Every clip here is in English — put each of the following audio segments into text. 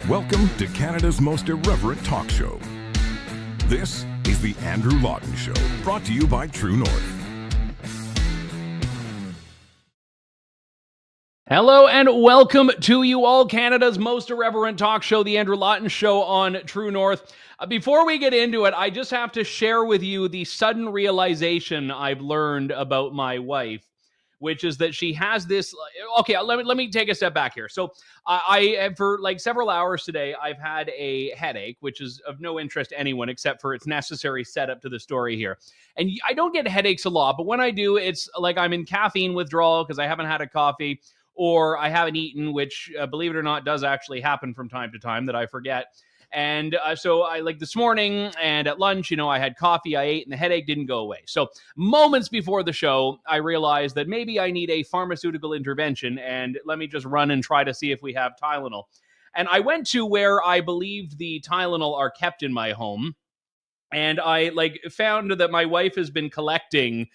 Welcome to Canada's most irreverent talk show. This is the Andrew Lawton Show, brought to you by True North. Hello and welcome to you all, Canada's most irreverent talk show, the Andrew Lawton Show on True North. Before we get into it, I just have to share with you the sudden realization I've learned about my wife, which is that she has this. Okay, let me take a step back here. So I for like several hours today, I've had a headache, which is of no interest to anyone except for its necessary setup to the story here. And I don't get headaches a lot, but when I do, it's like I'm in caffeine withdrawal because I haven't had a coffee, or I haven't eaten, which, believe it or not, does actually happen from time to time that I forget. And so I, like this morning and at lunch, I had coffee, I ate, and the headache didn't go away. So moments before the show, I realized that maybe I need a pharmaceutical intervention, and let me just run and try to see if we have Tylenol. And I went to where I believed the Tylenol are kept in my home, and I found that my wife has been collecting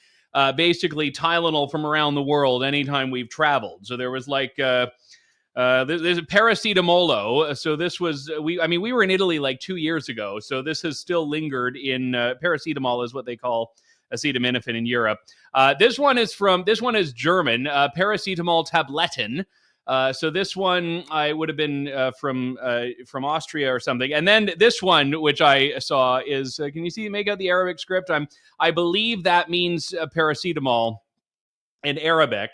basically Tylenol from around the world anytime we've traveled. So there was there's a paracetamol. So this was, we were in Italy like 2 years ago. So this has still lingered in, paracetamol is what they call acetaminophen in Europe. This one is German, paracetamol tabletten. So this one I would have been from Austria or something. And then this one, which I saw, is can you make out the Arabic script? I believe that means paracetamol in Arabic.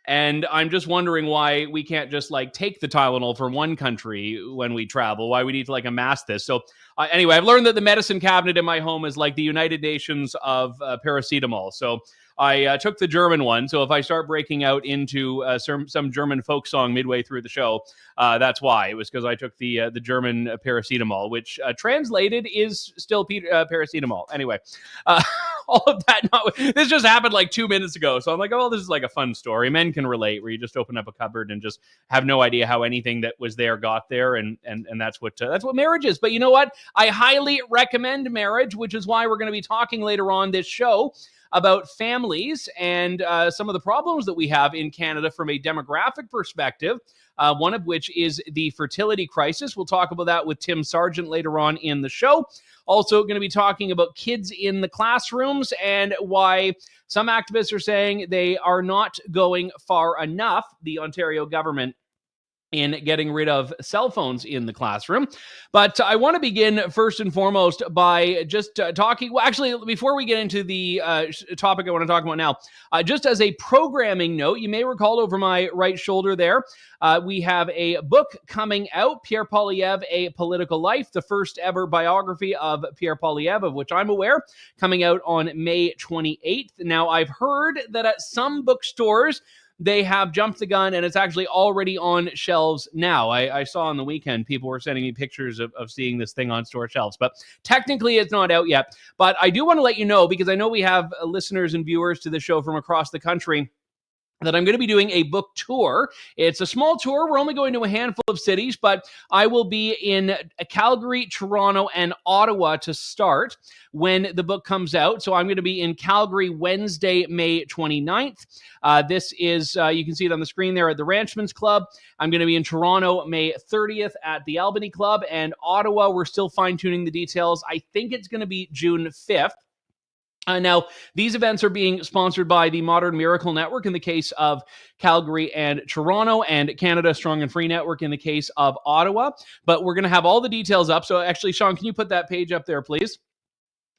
And I'm just wondering why we can't just take the Tylenol from one country when we travel, why we need to amass this. So anyway, I've learned that the medicine cabinet in my home is like the United Nations of paracetamol. So I took the German one. So if I start breaking out into some German folk song midway through the show, that's why. It was because I took the German paracetamol, which translated is still paracetamol. Anyway, all of that. This just happened like 2 minutes ago. So I'm like, oh, this is like a fun story. Men can relate, where you just open up a cupboard and just have no idea how anything that was there got there. And that's what marriage is. But you know what? I highly recommend marriage, which is why we're going to be talking later on this show about families and some of the problems that we have in Canada from a demographic perspective, one of which is the fertility crisis. We'll talk about that with Tim Sargent later on in the show. Also going to be talking about kids in the classrooms and why some activists are saying they are not going far enough, the Ontario government, in getting rid of cell phones in the classroom. But I want to begin first and foremost by just talking. Well, actually, before we get into the topic I want to talk about now, just as a programming note, you may recall over my right shoulder there, we have a book coming out, Pierre Poilievre, A Political Life, the first ever biography of Pierre Poilievre, of which I'm aware, coming out on May 28th. Now, I've heard that at some bookstores, they have jumped the gun, and it's actually already on shelves now. I saw on the weekend people were sending me pictures of seeing this thing on store shelves, but technically it's not out yet. But I do want to let you know, because I know we have listeners and viewers to the show from across the country, that I'm going to be doing a book tour. It's a small tour. We're only going to a handful of cities, but I will be in Calgary, Toronto, and Ottawa to start when the book comes out. So I'm going to be in Calgary Wednesday, May 29th. This is, you can see it on the screen there, at the Ranchman's Club. I'm going to be in Toronto May 30th at the Albany Club, and Ottawa, we're still fine-tuning the details. I think it's going to be June 5th. Now, these events are being sponsored by the Modern Miracle Network in the case of Calgary and Toronto, and Canada Strong and Free Network in the case of Ottawa. But we're going to have all the details up. So actually, Sean, can you put that page up there, please?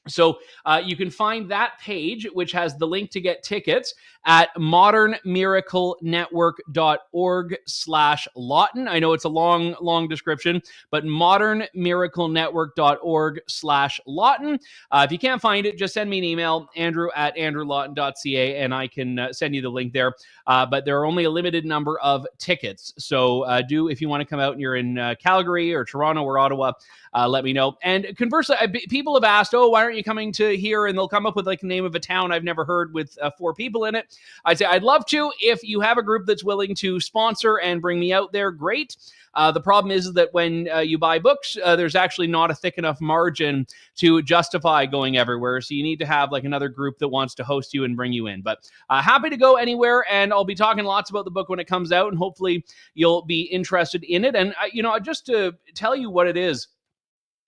So you can find that page, which has the link to get tickets, at modernmiraclenetwork.org/Lawton. I know it's a long description, but modernmiraclenetwork.org/Lawton. If you can't find it, just send me an email, andrew@andrewlawton.ca, and I can send you the link there. But there are only a limited number of tickets. So if you want to come out and you're in Calgary or Toronto or Ottawa, let me know. And conversely, people have asked, why aren't you coming to here? And they'll come up with the name of a town I've never heard with 4 people in it. I'd say I'd love to. If you have a group that's willing to sponsor and bring me out there, great. The problem is that when you buy books, there's actually not a thick enough margin to justify going everywhere. So you need to have like another group that wants to host you and bring you in. But happy to go anywhere, and I'll be talking lots about the book when it comes out, and hopefully you'll be interested in it. And, just to tell you what it is,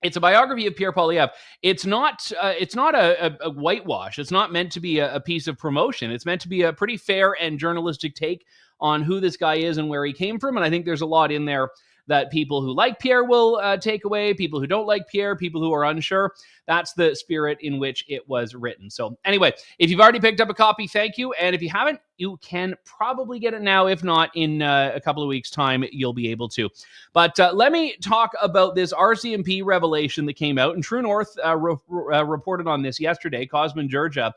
it's a biography of Pierre Poilievre. It's not a whitewash. It's not meant to be a piece of promotion. It's meant to be a pretty fair and journalistic take on who this guy is and where he came from. And I think there's a lot in there that people who like Pierre will take away, people who don't like Pierre, people who are unsure. That's the spirit in which it was written. So anyway, if you've already picked up a copy, thank you. And if you haven't, you can probably get it now. If not, in a couple of weeks' time, you'll be able to. But let me talk about this RCMP revelation that came out. And True North reported on this yesterday. Cosmin Georgia,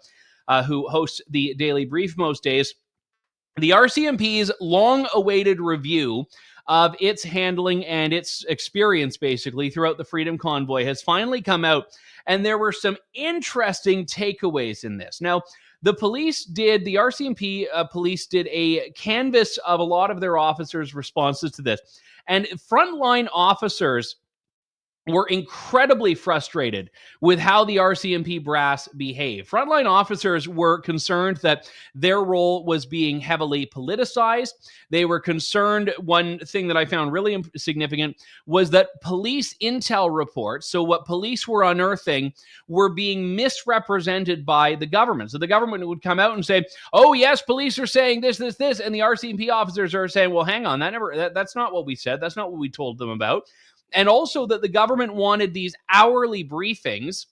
who hosts the Daily Brief most days, the RCMP's long-awaited review of its handling and its experience, basically, throughout the Freedom Convoy has finally come out. And there were some interesting takeaways in this. Now, the RCMP police did a canvass of a lot of their officers' responses to this. And frontline officers were incredibly frustrated with how the RCMP brass behaved. Frontline officers were concerned that their role was being heavily politicized. They were concerned, one thing that I found really significant was that police intel reports, so what police were unearthing, were being misrepresented by the government. So the government would come out and say, oh yes, police are saying this, and the RCMP officers are saying, well, hang on, that's not what we said. That's not what we told them about. And also that the government wanted these hourly briefings,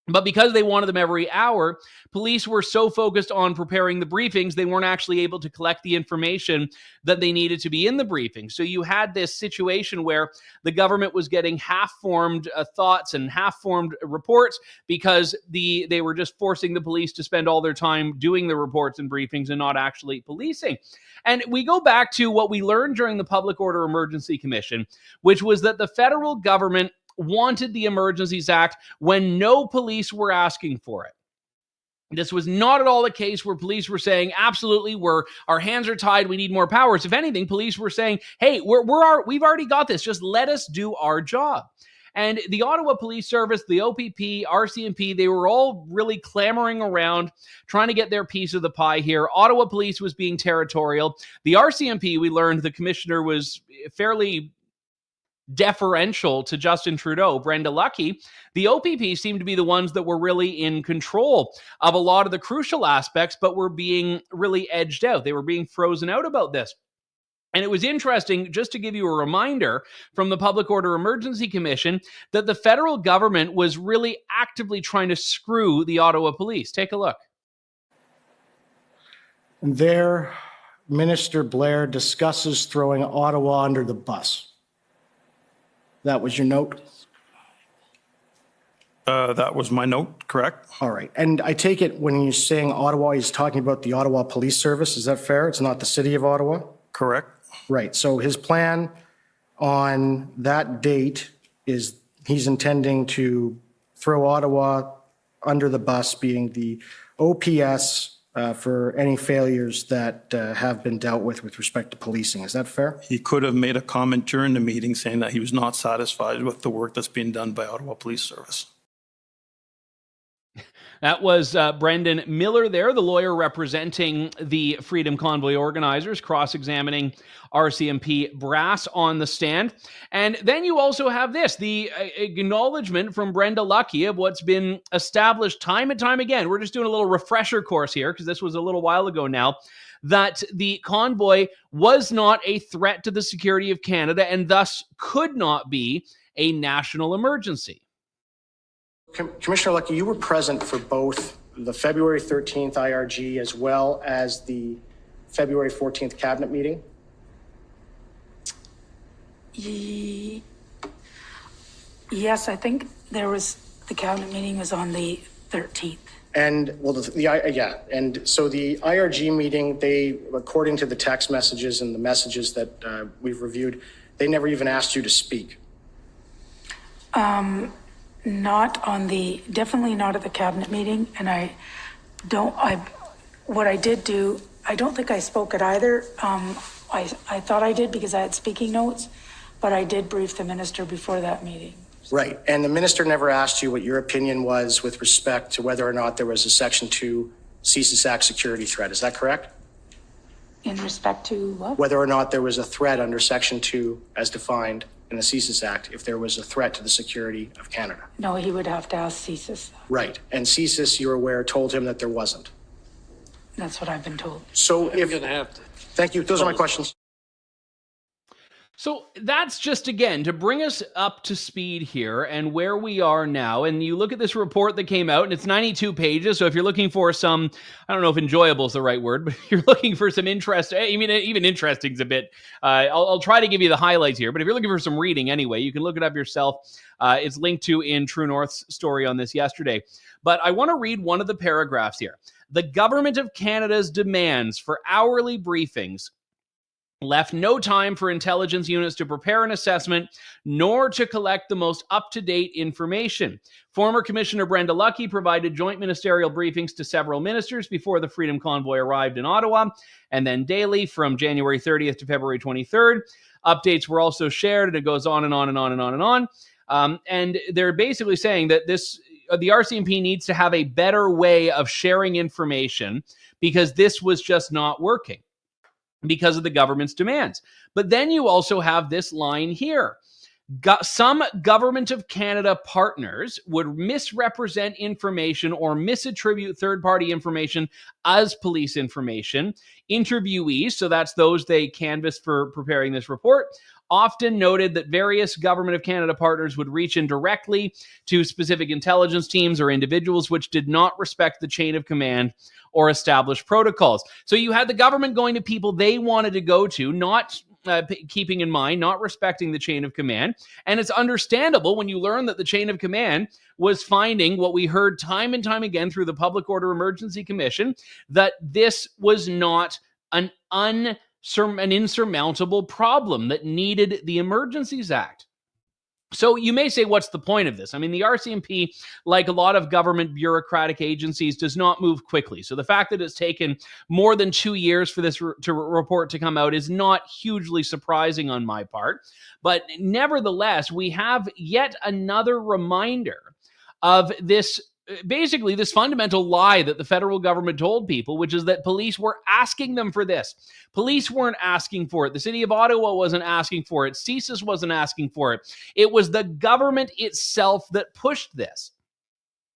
but because they wanted them every hour, police were so focused on preparing the briefings, they weren't actually able to collect the information that they needed to be in the briefing. So you had this situation where the government was getting half-formed thoughts and half-formed reports because they were just forcing the police to spend all their time doing the reports and briefings and not actually policing. And we go back to what we learned during the Public Order Emergency Commission, which was that the federal government wanted the Emergencies Act when no police were asking for it. This was not at all a case where police were saying, absolutely, our hands are tied, we need more powers. If anything, police were saying, hey, we've already got this, just let us do our job. And the Ottawa Police Service, the OPP, RCMP, they were all really clamoring around, trying to get their piece of the pie here. Ottawa Police was being territorial. The RCMP, we learned the commissioner was fairly deferential to Justin Trudeau. Brenda Lucky, the OPP seemed to be the ones that were really in control of a lot of the crucial aspects, but were being really edged out. They were being frozen out about this. And it was interesting, just to give you a reminder from the Public Order Emergency Commission, that the federal government was really actively trying to screw the Ottawa police. Take a look. And there, Minister Blair discusses throwing Ottawa under the bus. That was your note? That was my note, correct? All right. And I take it when he's saying Ottawa, he's talking about the Ottawa Police Service. Is that fair? It's not the city of Ottawa? Correct. Right. So his plan on that date is he's intending to throw Ottawa under the bus, being the OPS, for any failures that have been dealt with respect to policing. Is that fair? He could have made a comment during the meeting saying that he was not satisfied with the work that's being done by Ottawa Police Service. That was Brendan Miller there, the lawyer representing the Freedom Convoy organizers, cross-examining RCMP brass on the stand. And then you also have this, the acknowledgement from Brenda Lucky of what's been established time and time again. We're just doing a little refresher course here because this was a little while ago now, that the convoy was not a threat to the security of Canada and thus could not be a national emergency. Commissioner Lucky, you were present for both the February 13th IRG as well as the February 14th cabinet meeting? Yes, I think the cabinet meeting was on the 13th. And well, and so the IRG meeting, they, according to the text messages and the messages that we've reviewed, they never even asked you to speak. Definitely not at the cabinet meeting, and what I did do, I don't think I spoke at either. I thought I did because I had speaking notes, but I did brief the minister before that meeting. Right. And the minister never asked you what your opinion was with respect to whether or not there was a Section 2 CSIS Act security threat. Is that correct? In respect to what? Whether or not there was a threat under Section 2 as defined in the CSIS Act, if there was a threat to the security of Canada. No, he would have to ask CSIS. Right. And CSIS, you're aware, told him that there wasn't. That's what I've been told. So if... You're going to have to. Thank you. Those are my questions. So that's just, again, to bring us up to speed here and where we are now. And you look at this report that came out, and it's 92 pages. So if you're looking for some, I don't know if enjoyable is the right word, but if you're looking for some interest, I mean, even interesting is a bit, I'll try to give you the highlights here. But if you're looking for some reading anyway, you can look it up yourself. It's linked to in True North's story on this yesterday. But I want to read one of the paragraphs here. The Government of Canada's demands for hourly briefings left no time for intelligence units to prepare an assessment, nor to collect the most up-to-date information. Former Commissioner Brenda Lucky provided joint ministerial briefings to several ministers before the Freedom Convoy arrived in Ottawa, and then daily from January 30th to February 23rd. Updates were also shared, and it goes on and on and on and on and on. And they're basically saying that the RCMP needs to have a better way of sharing information because this was just not working because of the government's demands. But then you also have this line here. Some Government of Canada partners would misrepresent information or misattribute third-party information as police information. Interviewees, so that's those they canvassed for preparing this report, often noted that various Government of Canada partners would reach in directly to specific intelligence teams or individuals which did not respect the chain of command or established protocols. So you had the government going to people they wanted to go to, not keeping in mind, not respecting the chain of command. And it's understandable when you learn that the chain of command was finding what we heard time and time again through the Public Order Emergency Commission, that this was not an insurmountable problem that needed the Emergencies Act. So you may say, what's the point of this? I mean, the RCMP, like a lot of government bureaucratic agencies, does not move quickly. So the fact that it's taken more than 2 years for this report to come out is not hugely surprising on my part. But nevertheless, we have yet another reminder of this, basically this fundamental lie that the federal government told people, which is that police were asking them for this. Police weren't asking for it. The city of Ottawa wasn't asking for it. CSIS wasn't asking for it. It was the government itself that pushed this.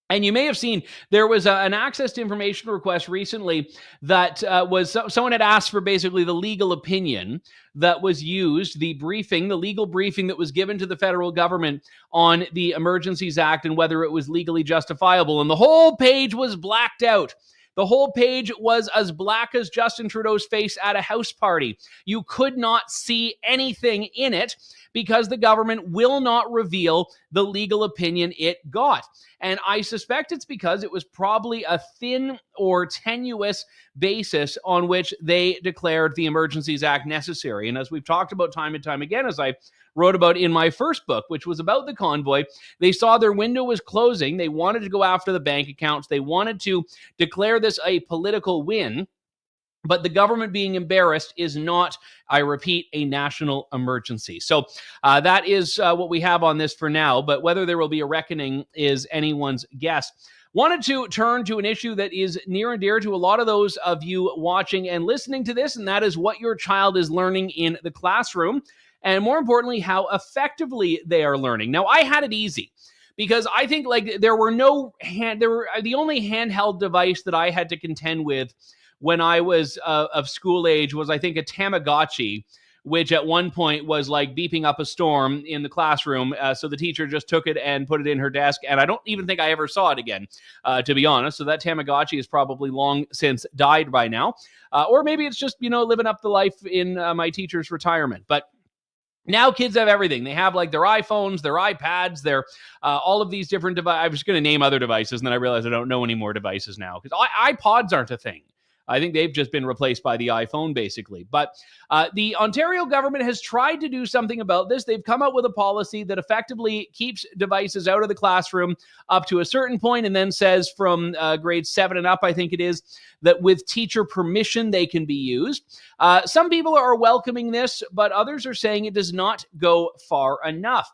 And you may have seen there was an access to information request recently that someone had asked for basically the legal opinion that was used, the legal briefing that was given to the federal government on the Emergencies Act and whether it was legally justifiable. And the whole page was blacked out. The whole page was as black as Justin Trudeau's face at a house party. You could not see anything in it because the government will not reveal the legal opinion it got. And I suspect it's because it was probably a thin or tenuous basis on which they declared the Emergencies Act necessary. And as we've talked about time and time again, as I wrote about in my first book, which was about the convoy, they saw their window was closing. They wanted to go after the bank accounts. They wanted to declare this a political win. But the government being embarrassed is not, I repeat, a national emergency. So that is what we have on this for now. But whether there will be a reckoning is anyone's guess. Wanted to turn to an issue that is near and dear to a lot of those of you watching and listening to this, and that is what your child is learning in the classroom, and more importantly, how effectively they are learning. Now, I had it easy, because I think the only handheld device that I had to contend with when I was of school age was, I think, a Tamagotchi, which at one point was like beeping up a storm in the classroom. So the teacher just took it and put it in her desk. And I don't even think I ever saw it again, to be honest. So that Tamagotchi is probably long since died by now. Or maybe it's just, living up the life in my teacher's retirement. But now kids have everything. They have their iPhones, their iPads, their all of these different devices. I was going to name other devices, and then I realized I don't know any more devices now because iPods aren't a thing. I think they've just been replaced by the iPhone, basically. But the Ontario government has tried to do something about this. They've come up with a policy that effectively keeps devices out of the classroom up to a certain point, and then says from grade 7 and up, I think it is, that with teacher permission, they can be used. Some people are welcoming this, but others are saying it does not go far enough.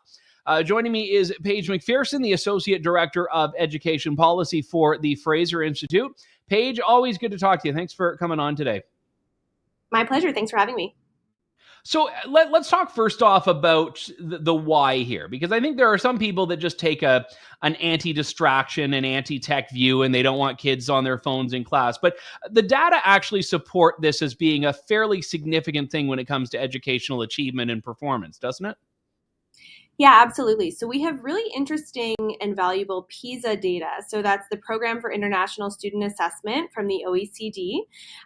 Joining me is Paige MacPherson, the Associate Director of Education Policy for the Fraser Institute. Paige, always good to talk to you. Thanks for coming on today. My pleasure. Thanks for having me. So let's talk first off about the why here, because I think there are some people that just take an anti-distraction and anti-tech view, and they don't want kids on their phones in class. But the data actually support this as being a fairly significant thing when it comes to educational achievement and performance, doesn't it? Yeah, absolutely. So we have really interesting and valuable PISA data. So that's the Program for International Student Assessment from the OECD.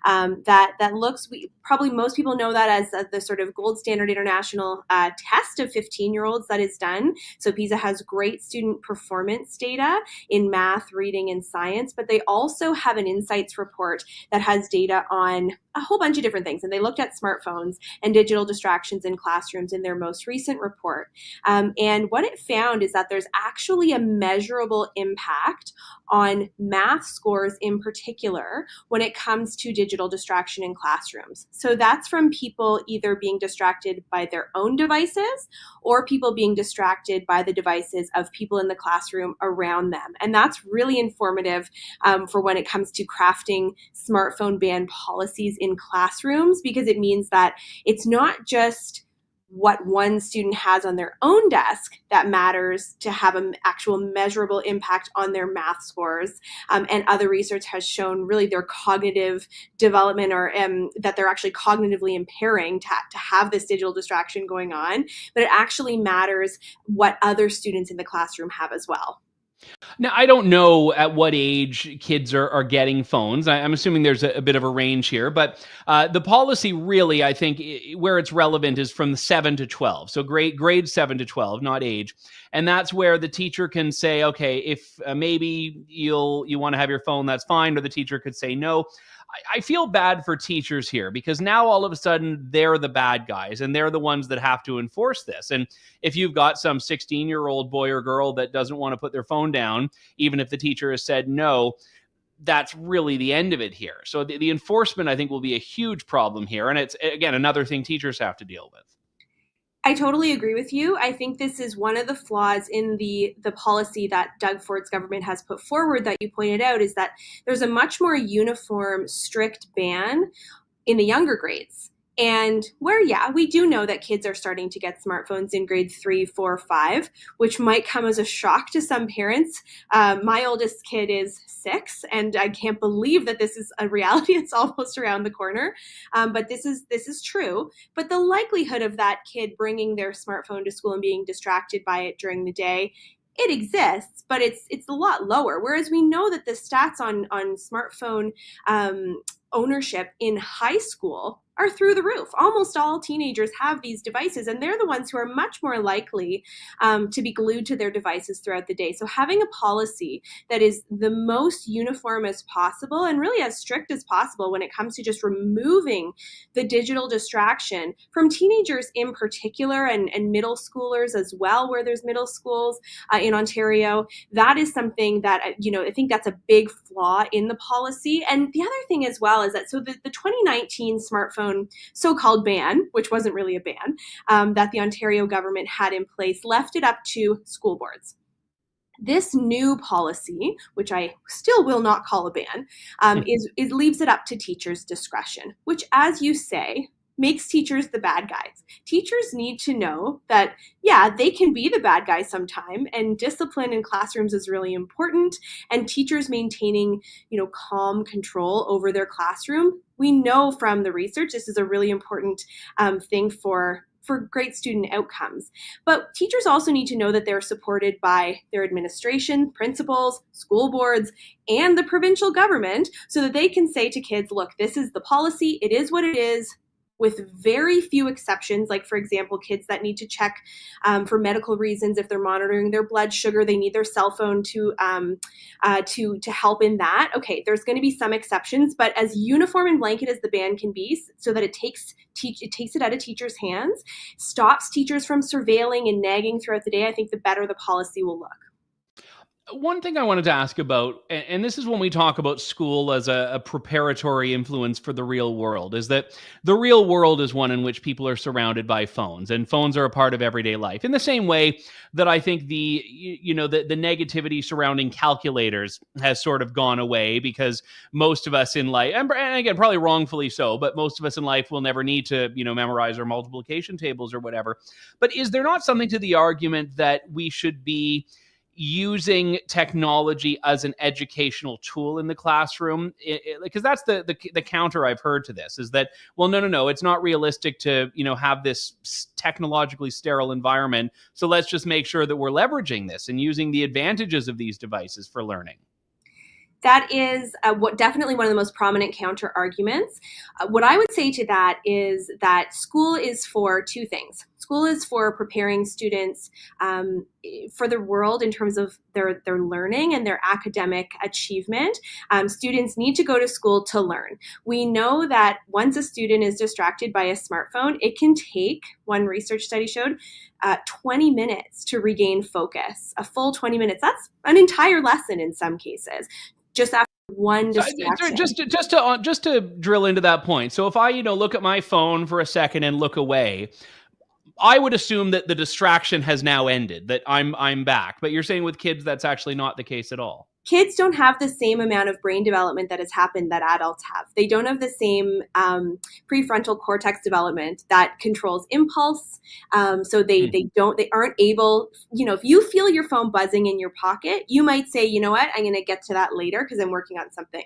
That looks, probably most people know that as the sort of gold standard international test of 15-year-olds that is done. So PISA has great student performance data in math, reading, and science, but they also have an insights report that has data on a whole bunch of different things. And they looked at smartphones and digital distractions in classrooms in their most recent report. And what it found is that there's actually a measurable impact on math scores in particular when it comes to digital distraction in classrooms. So that's from people either being distracted by their own devices or people being distracted by the devices of people in the classroom around them. And that's really informative for when it comes to crafting smartphone ban policies in classrooms, because it means that it's not just what one student has on their own desk that matters to have an actual measurable impact on their math scores. And other research has shown really their cognitive development, or that they're actually cognitively impairing to have this digital distraction going on. But it actually matters what other students in the classroom have as well. Now, I don't know at what age kids are getting phones. I'm assuming there's a bit of a range here, but the policy really, I think, where it's relevant is from 7 to 12. So grade 7 to 12, not age. And that's where the teacher can say, okay, if maybe you want to have your phone, that's fine. Or the teacher could say no. I feel bad for teachers here, because now all of a sudden they're the bad guys and they're the ones that have to enforce this. And if you've got some 16-year-old boy or girl that doesn't want to put their phone down, even if the teacher has said no, that's really the end of it here. So the enforcement, I think, will be a huge problem here. And it's, again, another thing teachers have to deal with. I totally agree with you. I think this is one of the flaws in the policy that Doug Ford's government has put forward that you pointed out, is that there's a much more uniform, strict ban in the younger grades. And where, yeah, we do know that kids are starting to get smartphones in grade 3, 4, 5, which might come as a shock to some parents. My oldest kid is 6, and I can't believe that this is a reality. It's almost around the corner. But this is true. But the likelihood of that kid bringing their smartphone to school and being distracted by it during the day, it exists, but it's a lot lower. Whereas we know that the stats on smartphone ownership in high school are through the roof. Almost all teenagers have these devices, and they're the ones who are much more likely to be glued to their devices throughout the day. So having a policy that is the most uniform as possible and really as strict as possible when it comes to just removing the digital distraction from teenagers in particular, and middle schoolers as well, where there's middle schools in Ontario, that is something that, I think that's a big flaw in the policy. And the other thing as well is that, so the 2019 smartphone so-called ban, which wasn't really a ban, that the Ontario government had in place, left it up to school boards. This new policy, which I still will not call a ban, leaves it up to teachers' discretion, which, as you say, makes teachers the bad guys. Teachers need to know that, yeah, they can be the bad guy sometime, and discipline in classrooms is really important, and teachers maintaining, calm control over their classroom. We know from the research this is a really important thing for great student outcomes. But teachers also need to know that they're supported by their administration, principals, school boards, and the provincial government, so that they can say to kids, look, this is the policy, it is what it is. with very few exceptions. Like, for example, kids that need to check for medical reasons, if they're monitoring their blood sugar, they need their cell phone to help in that. Okay, there's going to be some exceptions, but as uniform and blanket as the ban can be, so that it takes it out of teachers' hands, stops teachers from surveilling and nagging throughout the day, I think the better the policy will look. One thing I wanted to ask about, and this is when we talk about school as a preparatory influence for the real world, is that the real world is one in which people are surrounded by phones, and phones are a part of everyday life. In the same way that I think the negativity surrounding calculators has sort of gone away, because most of us in life, and again, probably wrongfully so, but most of us in life will never need to, memorize our multiplication tables or whatever. But is there not something to the argument that we should be using technology as an educational tool in the classroom? Because that's the counter I've heard to this, is that, well, no, it's not realistic to, have this technologically sterile environment. So let's just make sure that we're leveraging this and using the advantages of these devices for learning. That is definitely one of the most prominent counter arguments. What I would say to that is that school is for two things. School is for preparing students for the world in terms of their learning and their academic achievement. Students need to go to school to learn. We know that once a student is distracted by a smartphone, it can take, one research study showed, 20 minutes to regain focus. A full 20 minutes. That's an entire lesson in some cases, just after one distraction. Just to drill into that point. So if I, look at my phone for a second and look away, I would assume that the distraction has now ended, that I'm back. But you're saying with kids, that's actually not the case at all. Kids don't have the same amount of brain development that has happened that adults have. They don't have the same prefrontal cortex development that controls impulse. So they aren't able, if you feel your phone buzzing in your pocket, you might say, you know what, I'm going to get to that later because I'm working on something.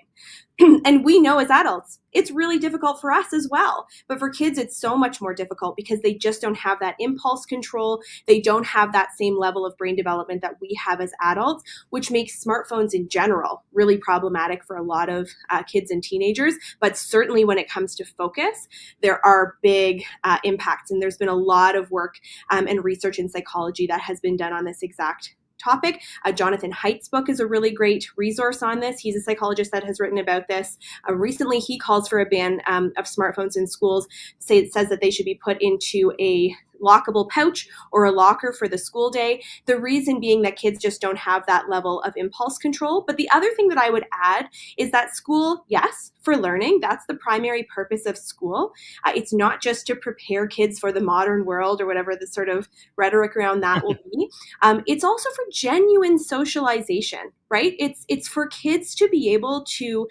And we know as adults, it's really difficult for us as well. But for kids, it's so much more difficult because they just don't have that impulse control. They don't have that same level of brain development that we have as adults, which makes smartphones in general really problematic for a lot of kids and teenagers. But certainly when it comes to focus, there are big impacts. And there's been a lot of work and research in psychology that has been done on this exact topic. Jonathan Haidt's book is a really great resource on this. He's a psychologist that has written about this. Recently, he calls for a ban of smartphones in schools. It says that they should be put into a lockable pouch or a locker for the school day. The reason being that kids just don't have that level of impulse control. But the other thing that I would add is that school, yes, for learning, that's the primary purpose of school. It's not just to prepare kids for the modern world or whatever the sort of rhetoric around that will be. It's also for genuine socialization, right? It's for kids to be able to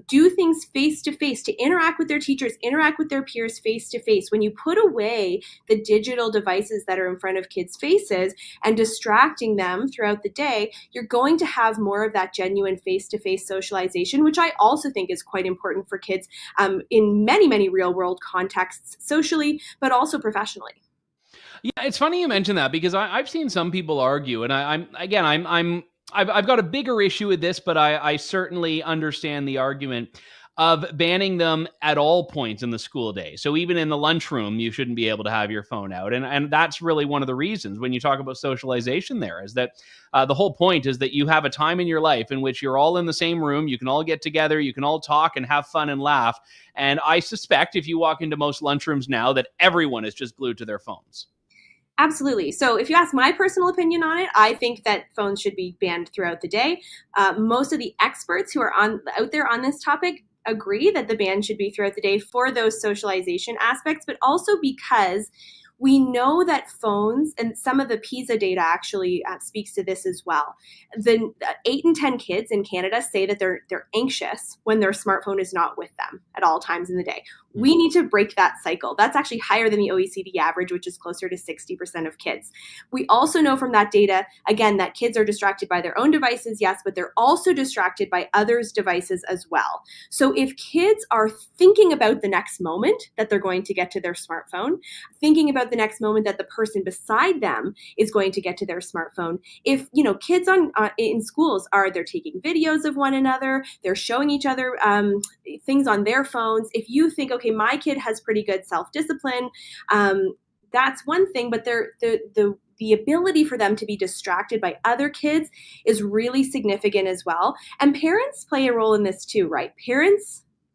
do things face to face, to interact with their teachers, interact with their peers face to face. When you put away the digital devices that are in front of kids' faces and distracting them throughout the day, you're going to have more of that genuine face-to-face socialization, which I also think is quite important for kids in many, many real-world contexts, socially, but also professionally. Yeah, it's funny you mention that, because I've seen some people argue, and I've got a bigger issue with this, but I certainly understand the argument of banning them at all points in the school day. So even in the lunchroom, you shouldn't be able to have your phone out. And that's really one of the reasons when you talk about socialization there, is that the whole point is that you have a time in your life in which you're all in the same room, you can all get together, you can all talk and have fun and laugh. And I suspect if you walk into most lunchrooms now that everyone is just glued to their phones. Absolutely. So if you ask my personal opinion on it, I think that phones should be banned throughout the day. Most of the experts who are out there on this topic agree that the ban should be throughout the day for those socialization aspects, but also because we know that phones, and some of the PISA data actually speaks to this as well. The 8 in 10 kids in Canada say that they're anxious when their smartphone is not with them at all times in the day. We need to break that cycle. That's actually higher than the OECD average, which is closer to 60% of kids. We also know from that data, again, that kids are distracted by their own devices, yes, but they're also distracted by others' devices as well. So if kids are thinking about the next moment that they're going to get to their smartphone, thinking about the next moment that the person beside them is going to get to their smartphone, if kids in schools they're taking videos of one another, they're showing each other things on their phones. If you think, okay, okay, my kid has pretty good self-discipline. That's one thing, but the ability for them to be distracted by other kids is really significant as well. And parents play a role in this too, right?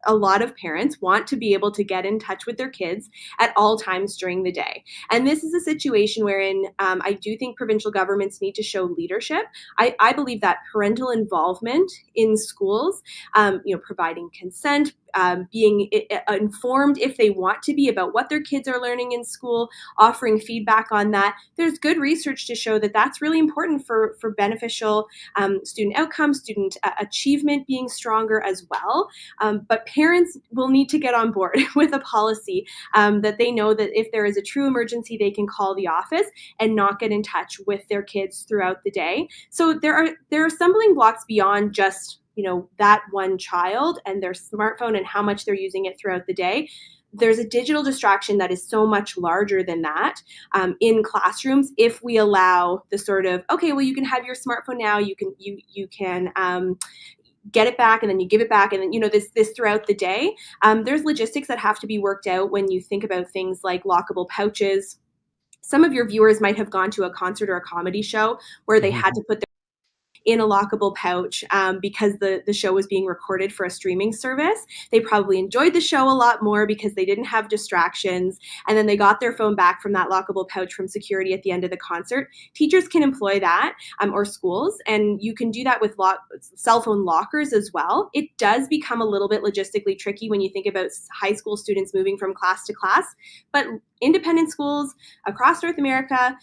A lot of parents want to be able to get in touch with their kids at all times during the day. And this is a situation wherein I do think provincial governments need to show leadership. I believe that parental involvement in schools, providing consent, being informed if they want to be about what their kids are learning in school, offering feedback on that. There's good research to show that that's really important for beneficial student outcomes, student achievement being stronger as well. But parents will need to get on board with a policy that they know that if there is a true emergency, they can call the office and not get in touch with their kids throughout the day. So there are stumbling blocks beyond just that one child and their smartphone and how much they're using it throughout the day. There's a digital distraction that is so much larger than that in classrooms. If we allow the sort of, okay, well, you can have your smartphone now, you can get it back and then you give it back, and then this throughout the day. There's logistics that have to be worked out when you think about things like lockable pouches. Some of your viewers might have gone to a concert or a comedy show where they had to put their in a lockable pouch because the show was being recorded for a streaming service. They probably enjoyed the show a lot more because they didn't have distractions, and then they got their phone back from that lockable pouch from security at the end of the concert. Teachers can employ that, or schools, and you can do that with cell phone lockers as well. It does become a little bit logistically tricky when you think about high school students moving from class to class, but independent schools across North America,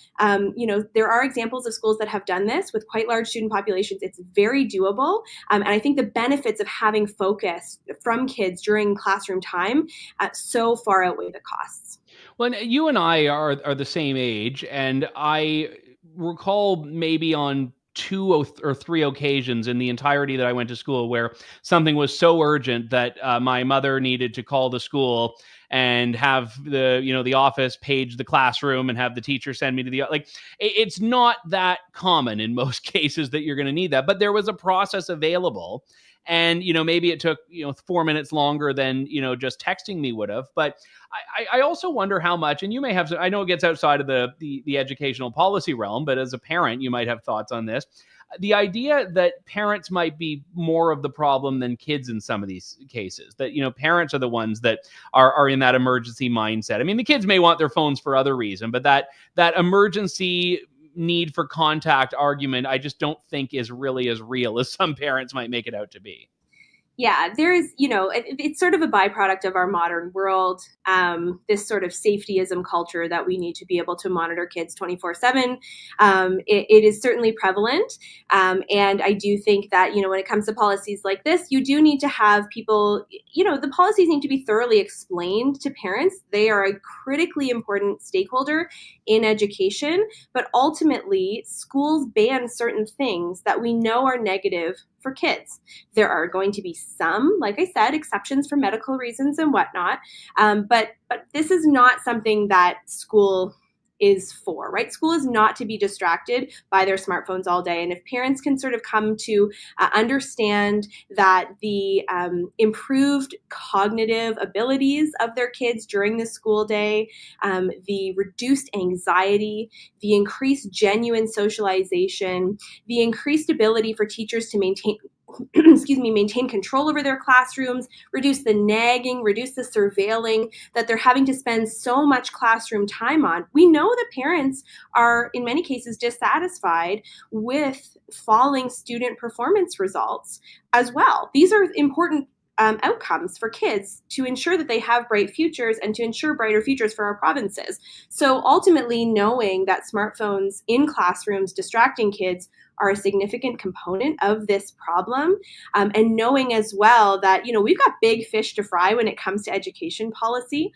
there are examples of schools that have done this with quite large student populations. It's very doable. And I think the benefits of having focus from kids during classroom time so far outweigh the costs. Well, you and I are the same age, and I recall maybe on 2 or 3 occasions in the entirety that I went to school where something was so urgent that my mother needed to call the school and have the office page the classroom and have the teacher send me to the, it's not that common in most cases that you're going to need that, but there was a process available. And, maybe it took, 4 minutes longer than, just texting me would have. But I also wonder how much, and you may have, I know it gets outside of the educational policy realm, but as a parent, you might have thoughts on this. The idea that parents might be more of the problem than kids in some of these cases, that, parents are the ones that are in that emergency mindset. I mean, the kids may want their phones for other reason, but that emergency need for contact argument, I just don't think is really as real as some parents might make it out to be. Yeah, there's, it's sort of a byproduct of our modern world, this sort of safetyism culture that we need to be able to monitor kids 24/7. It is certainly prevalent. And I do think that, when it comes to policies like this, you do need to have people, the policies need to be thoroughly explained to parents. They are a critically important stakeholder in education, but ultimately schools ban certain things that we know are negative for kids. There are going to be some, like I said, exceptions for medical reasons and whatnot. But this is not something that school is for, right? School is not to be distracted by their smartphones all day. And if parents can sort of come to understand that the improved cognitive abilities of their kids during the school day, the reduced anxiety, the increased genuine socialization, the increased ability for teachers to maintain control over their classrooms, reduce the nagging, reduce the surveilling that they're having to spend so much classroom time on. We know that parents are, in many cases, dissatisfied with falling student performance results as well. These are important outcomes for kids to ensure that they have bright futures and to ensure brighter futures for our provinces. So ultimately, knowing that smartphones in classrooms distracting kids are a significant component of this problem, and knowing as well that, we've got big fish to fry when it comes to education policy,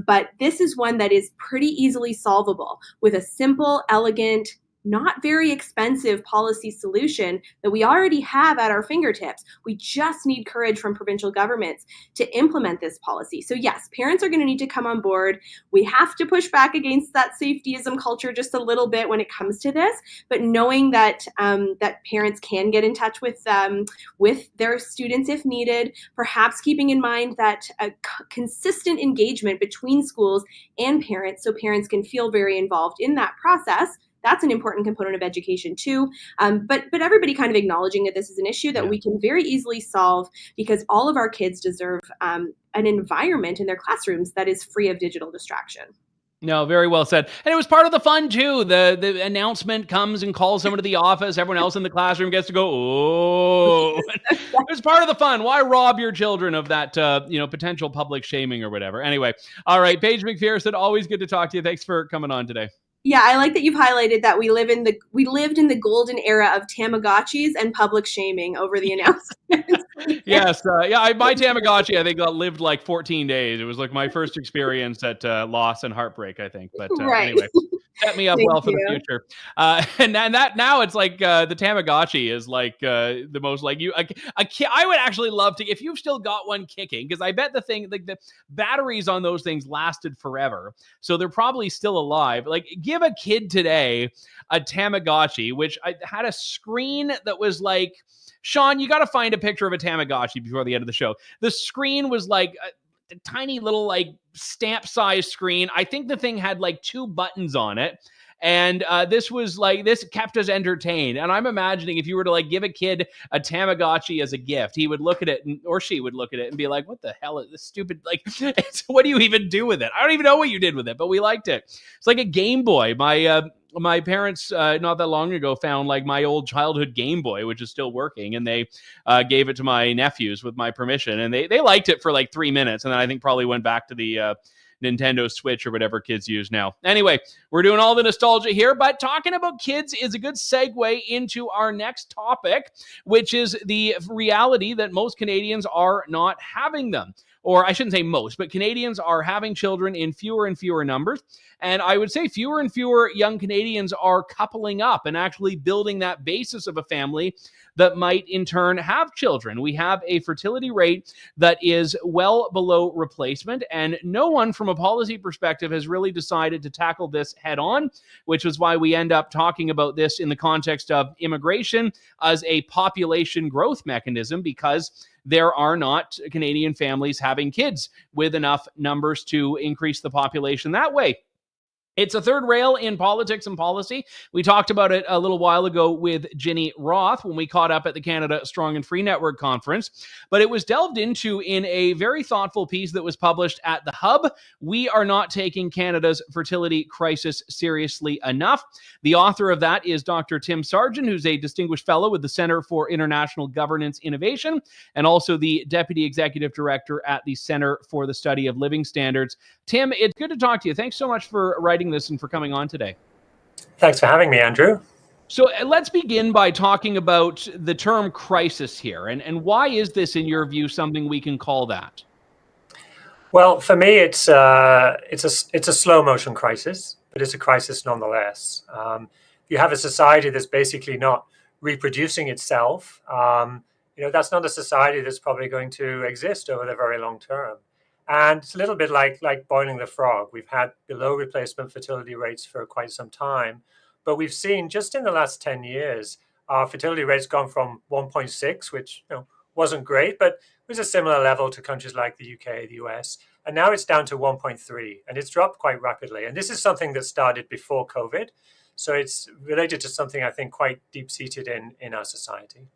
but this is one that is pretty easily solvable with a simple, elegant not very expensive policy solution that we already have at our fingertips. We just need courage from provincial governments to implement this policy. So yes, parents are going to need to come on board. We have to push back against that safetyism culture just a little bit when it comes to this, but knowing that that parents can get in touch with their students if needed, perhaps keeping in mind that a consistent engagement between schools and parents, so parents can feel very involved in that process. That's an important component of education too. But everybody kind of acknowledging that this is an issue that we can very easily solve, because all of our kids deserve an environment in their classrooms that is free of digital distraction. No, very well said. And it was part of the fun too. The announcement comes and calls someone to the office. Everyone else in the classroom gets to go, oh. It was part of the fun. Why rob your children of that potential public shaming or whatever? Anyway, all right, Paige MacPherson, always good to talk to you. Thanks for coming on today. Yeah, I like that you've highlighted that we lived in the golden era of Tamagotchis and public shaming over the announcements. Yes, my Tamagotchi, I think, lived like 14 days. It was like my first experience at loss and heartbreak, I think. But right. Anyway, set me up well for the future. And that now it's like the Tamagotchi is like the most like you. I would actually love to, if you've still got one kicking, because I bet the thing, like the batteries on those things lasted forever, so they're probably still alive. Like, give a kid today a Tamagotchi, which had a screen that was like, Sean, you got to find a picture of a Tamagotchi before the end of the show. The screen was like a tiny little like stamp size screen. I think the thing had like 2 buttons on it. And this kept us entertained. And I'm imagining if you were to like give a kid a Tamagotchi as a gift, he would look at it, or she would look at it and be like, what the hell is this stupid, like, what do you even do with it? I don't even know what you did with it, but we liked it. It's like a Game Boy. My parents, not that long ago, found like my old childhood Game Boy, which is still working, and they gave it to my nephews with my permission, and they liked it for like 3 minutes, and then I think probably went back to the Nintendo Switch or whatever kids use now. Anyway, we're doing all the nostalgia here, but talking about kids is a good segue into our next topic, which is the reality that most Canadians are not having them. Or I shouldn't say most, but Canadians are having children in fewer and fewer numbers. And I would say fewer and fewer young Canadians are coupling up and actually building that basis of a family that might in turn have children. We have a fertility rate that is well below replacement, and no one from a policy perspective has really decided to tackle this head on, which is why we end up talking about this in the context of immigration as a population growth mechanism, because there are not Canadian families having kids with enough numbers to increase the population that way. It's a third rail in politics and policy. We talked about it a little while ago with Ginny Roth when we caught up at the Canada Strong and Free Network conference, but it was delved into in a very thoughtful piece that was published at The Hub. We are not taking Canada's fertility crisis seriously enough. The author of that is Dr. Tim Sargent, who's a distinguished fellow with the Centre for International Governance Innovation, and also the Deputy Executive Director at the Centre for the Study of Living Standards. Tim, it's good to talk to you. Thanks so much for writing this and for coming on today. Thanks for having me, Andrew. So let's begin by talking about the term crisis here. And why is this, in your view, something we can call that? Well, for me, it's a slow motion crisis, but it's a crisis nonetheless. If you have a society that's basically not reproducing itself, that's not a society that's probably going to exist over the very long term. And it's a little bit like boiling the frog. We've had below replacement fertility rates for quite some time, but we've seen just in the last 10 years, our fertility rates gone from 1.6, which wasn't great, but was a similar level to countries like the UK, the US, and now it's down to 1.3, and it's dropped quite rapidly. And this is something that started before COVID, so it's related to something I think quite deep-seated in our society.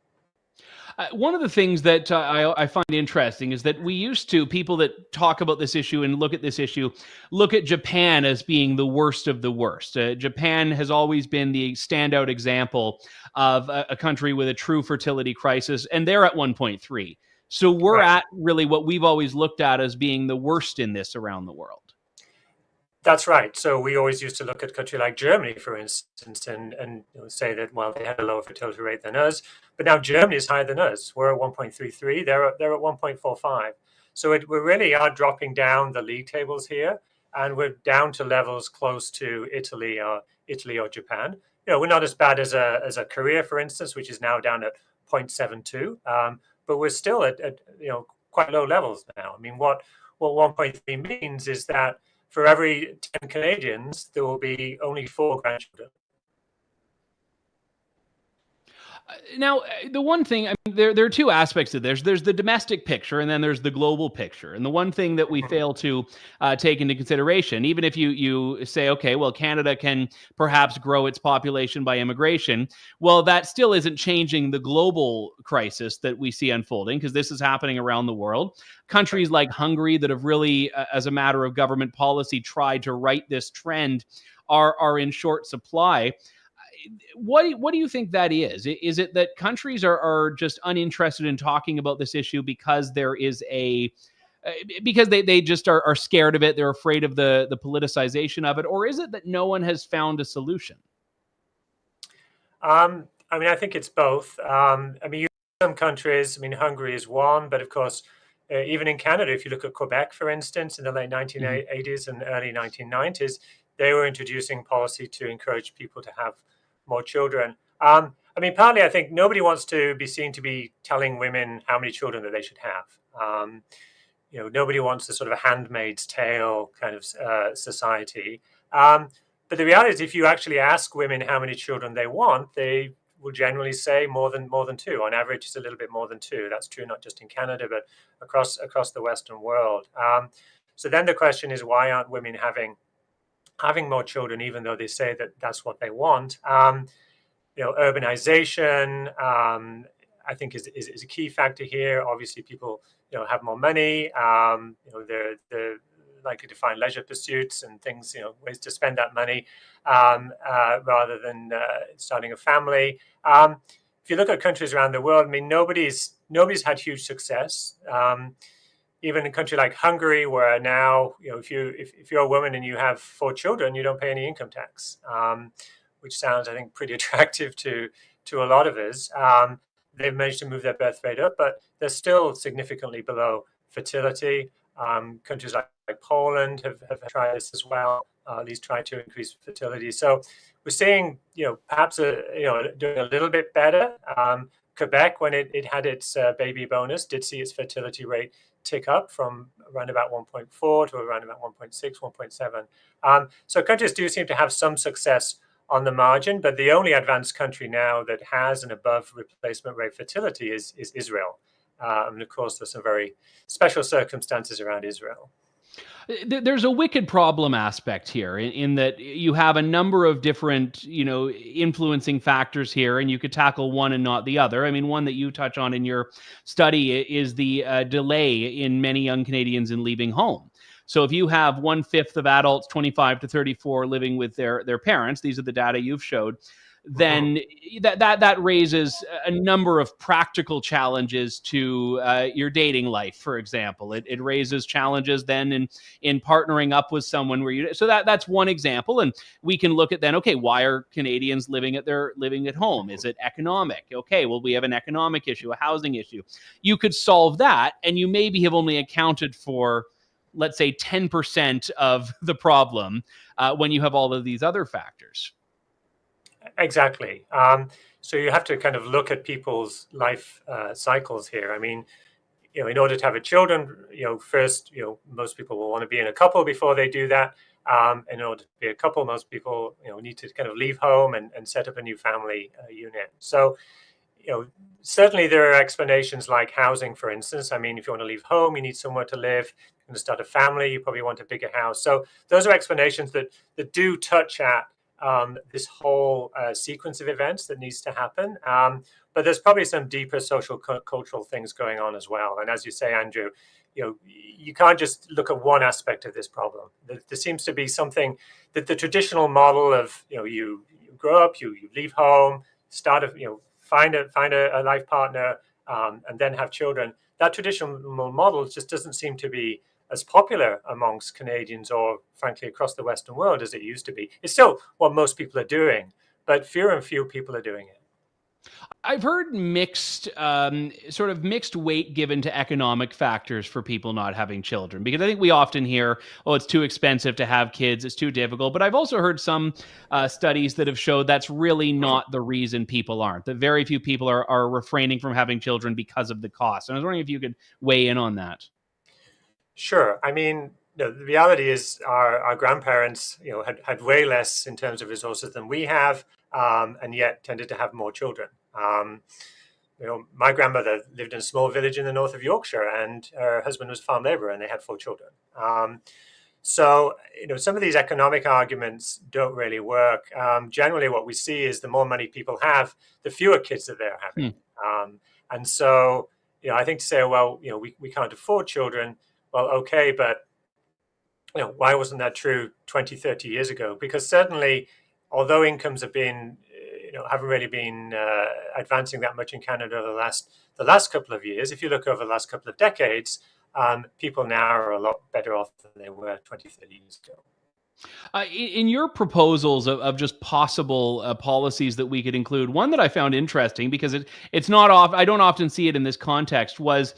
One of the things that I find interesting is that we used to, people that talk about this issue and look at this issue, look at Japan as being the worst of the worst. Japan has always been the standout example of a country with a true fertility crisis, and they're at 1.3. So we're at really what we've always looked at as being the worst in this around the world. That's right. So we always used to look at a country like Germany, for instance, and say that, well, they had a lower fertility rate than us, but now Germany is higher than us. We're at 1.33. They're at 1.45. So we really are dropping down the league tables here, and we're down to levels close to Italy or Japan. we're not as bad as a Korea, for instance, which is now down at 0.72, but we're still at quite low levels now. I mean, what 1.3 means is that for every 10 Canadians, there will be only 4 grandchildren. Now, the one thing, I mean, there are two aspects to this. There's the domestic picture, and then there's the global picture. And the one thing that we fail to take into consideration, even if you say, okay, well, Canada can perhaps grow its population by immigration, well, that still isn't changing the global crisis that we see unfolding, because this is happening around the world. Countries like Hungary that have really, as a matter of government policy, tried to right this trend are in short supply. What do you think that is? Is it that countries are just uninterested in talking about this issue because there is because they just are scared of it, they're afraid of the politicization of it, or is it that no one has found a solution? I mean, I think it's both. I mean, some countries, I mean, Hungary is one, but of course, even in Canada, if you look at Quebec, for instance, in the late 1980s and early 1990s, they were introducing policy to encourage people to have more children. I mean, partly, I think nobody wants to be seen to be telling women how many children that they should have. Nobody wants a sort of a Handmaid's Tale kind of society. But the reality is, if you actually ask women how many children they want, they will generally say more than 2. On average, it's a little bit more than 2. That's true not just in Canada, but across the Western world. So then the question is, why aren't women having more children, even though they say that that's what they want? Urbanization, I think is a key factor here. Obviously, people have more money. They're likely to find leisure pursuits and things, ways to spend that money rather than starting a family. If you look at countries around the world, I mean, nobody's had huge success. Even in a country like Hungary, where now, if you're a woman and you have 4 children, you don't pay any income tax, which sounds, I think, pretty attractive to a lot of us. They've managed to move their birth rate up, but they're still significantly below fertility. Countries like Poland have tried this as well, at least tried to increase fertility. So we're seeing, perhaps doing a little bit better. Quebec, when it had its baby bonus, did see its fertility rate tick up from around about 1.4 to around about 1.6, 1.7. So countries do seem to have some success on the margin, but the only advanced country now that has an above replacement rate fertility is Israel. And of course, there's some very special circumstances around Israel. There's a wicked problem aspect here in that you have a number of different, influencing factors here, and you could tackle one and not the other. I mean, one that you touch on in your study is the delay in many young Canadians in leaving home. So if you have 1/5 of adults 25 to 34 living with their parents, these are the data you've showed, then that raises a number of practical challenges to your dating life, for example. It raises challenges then in partnering up with someone so that's one example. And we can look at then, okay, why are Canadians living at home? Is it economic? Okay, well, we have an economic issue, a housing issue. You could solve that, and you maybe have only accounted for, let's say, 10% of the problem when you have all of these other factors. Exactly. So you have to kind of look at people's life cycles here. I mean, in order to have a children, first, most people will want to be in a couple before they do that. In order to be a couple, most people, need to kind of leave home and set up a new family unit. So, certainly there are explanations like housing, for instance. I mean, if you want to leave home, you need somewhere to live. You're going to start a family, you probably want a bigger house. So those are explanations that do touch at this whole sequence of events that needs to happen. But there's probably some deeper social cultural things going on as well. And as you say, Andrew, you can't just look at one aspect of this problem. There seems to be something that the traditional model of, you grow up, you leave home, find a life partner, and then have children. That traditional model just doesn't seem to be as popular amongst Canadians or, frankly, across the Western world as it used to be. It's still what most people are doing, but fewer and fewer people are doing it. I've heard mixed, sort of mixed weight given to economic factors for people not having children, because I think we often hear, oh, it's too expensive to have kids, it's too difficult. But I've also heard some studies that have showed that's really not the reason people aren't, that very few people are refraining from having children because of the cost. And I was wondering if you could weigh in on that. Sure. I mean, the reality is our grandparents, had way less in terms of resources than we have, and yet tended to have more children. My grandmother lived in a small village in the north of Yorkshire, and her husband was a farm laborer, and they had 4 children. So, some of these economic arguments don't really work. Generally, what we see is the more money people have, the fewer kids that they're having. And so, I think to say, well, we can't afford children. Well, okay, but why wasn't that true 20, 30 years ago? Because certainly, although incomes have been, haven't really been advancing that much in Canada the last couple of years, if you look over the last couple of decades, people now are a lot better off than they were 20, 30 years ago. In your proposals of just possible policies that we could include, one that I found interesting, because it's not off, I don't often see it in this context, was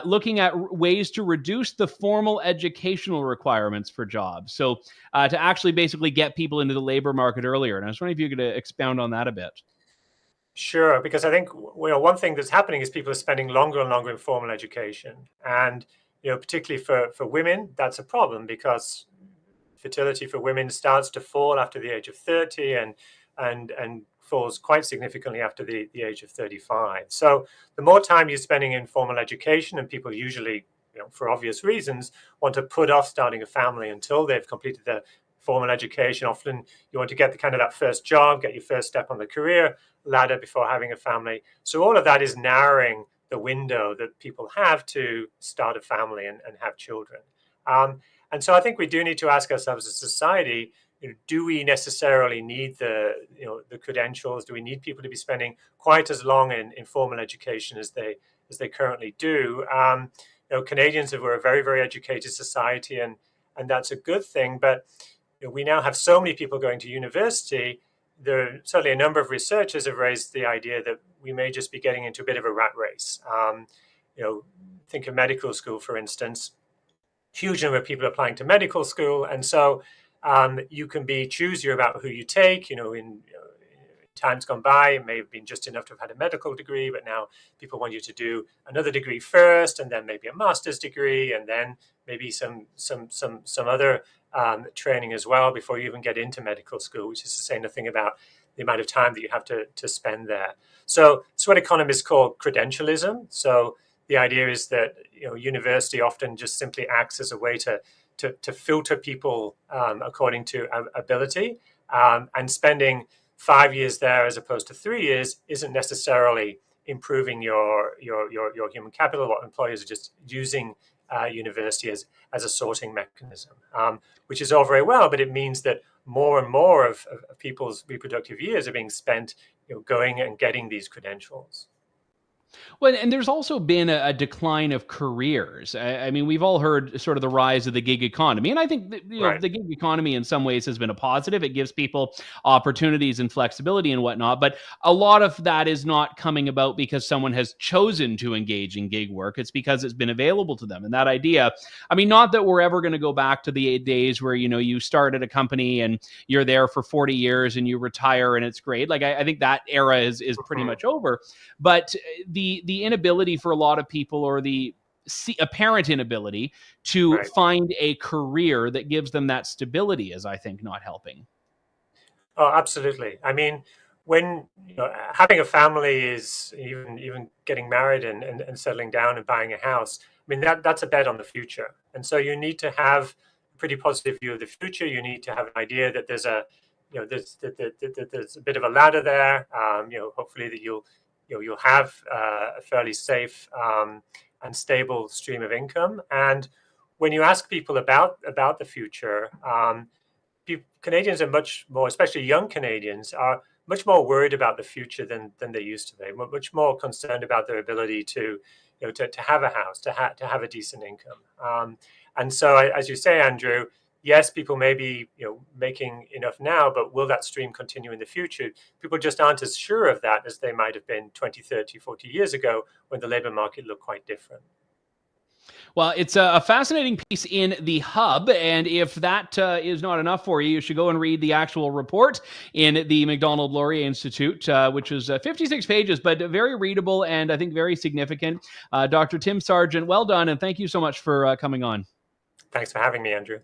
looking at ways to reduce the formal educational requirements for jobs. So to actually basically get people into the labor market earlier. And I was wondering if you could expound on that a bit. Sure, because I think one thing that's happening is people are spending longer and longer in formal education, and particularly for women, that's a problem because fertility for women starts to fall after the age of 30 and falls quite significantly after the age of 35. So the more time you're spending in formal education, and people usually, for obvious reasons, want to put off starting a family until they've completed their formal education. Often you want to get the kind of that first job, get your first step on the career ladder before having a family. So all of that is narrowing the window that people have to start a family and have children. And so I think we do need to ask ourselves as a society, do we necessarily need the credentials? Do we need people to be spending quite as long in formal education as they currently do? Canadians we're a very, very educated society, and that's a good thing. But we now have so many people going to university. Certainly a number of researchers have raised the idea that we may just be getting into a bit of a rat race. Think of medical school, for instance. Huge number of people applying to medical school, and so you can be choosier about who you take. In times gone by, it may have been just enough to have had a medical degree, but now people want you to do another degree first, and then maybe a master's degree, and then maybe some other training as well before you even get into medical school, which is to say nothing about the amount of time that you have to spend there. So it's what economists call credentialism. So the idea is that university often just simply acts as a way to filter people according to ability, and spending 5 years there as opposed to 3 years isn't necessarily improving your human capital. What employers are just using university as a sorting mechanism, which is all very well, but it means that more and more of people's reproductive years are being spent going and getting these credentials. Well, and there's also been a decline of careers. I mean, we've all heard sort of the rise of the gig economy. And I think that, Right. the gig economy in some ways has been a positive. It gives people opportunities and flexibility and whatnot. But a lot of that is not coming about because someone has chosen to engage in gig work. It's because it's been available to them. And that idea, I mean, not that we're ever going to go back to the days where, you start at a company and you're there for 40 years and you retire and it's great. Like, I think that era is pretty much over. But the inability for a lot of people, or the apparent inability to Right. find a career that gives them that stability, is, I think, not helping. Oh, absolutely. I mean, when having a family is even getting married and settling down and buying a house. I mean, that's a bet on the future, and so you need to have a pretty positive view of the future. You need to have an idea that there's a bit of a ladder there. Hopefully that you'll have a fairly safe and stable stream of income. And when you ask people about the future, Canadians are much more, especially young Canadians, are much more worried about the future than they used to be. Much more concerned about their ability to have a house, to have a decent income. And so, as you say, Andrew, yes, people may be making enough now, but will that stream continue in the future? People just aren't as sure of that as they might have been 20, 30, 40 years ago when the labor market looked quite different. Well, it's a fascinating piece in The Hub, and if that is not enough for you, you should go and read the actual report in the Macdonald-Laurier Institute, which is 56 pages, but very readable and I think very significant. Dr. Tim Sargent, well done, and thank you so much for coming on. Thanks for having me, Andrew.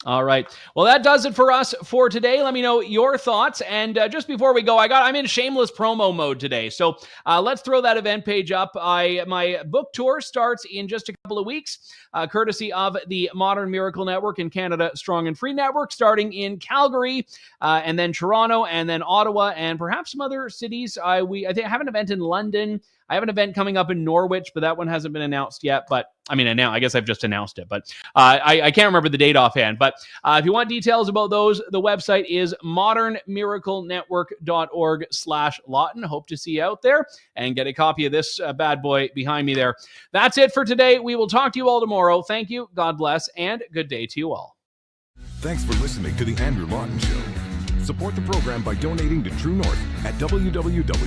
All right. Well, that does it for us for today. Let me know your thoughts. And just before we go, I'm in shameless promo mode today. So let's throw that event page up. My book tour starts in just a couple of weeks, courtesy of the Modern Miracle Network and Canada Strong and Free Network, starting in Calgary, and then Toronto, and then Ottawa, and perhaps some other cities. I have an event in London. I have an event coming up in Norwich, but that one hasn't been announced yet. But I guess I've just announced it, but I can't remember the date offhand. But if you want details about those, the website is modernmiraclenetwork.org/Lawton. Hope to see you out there and get a copy of this bad boy behind me there. That's it for today. We will talk to you all tomorrow. Thank you. God bless, and good day to you all. Thanks for listening to The Andrew Lawton Show. Support the program by donating to True North at www.tnc.news.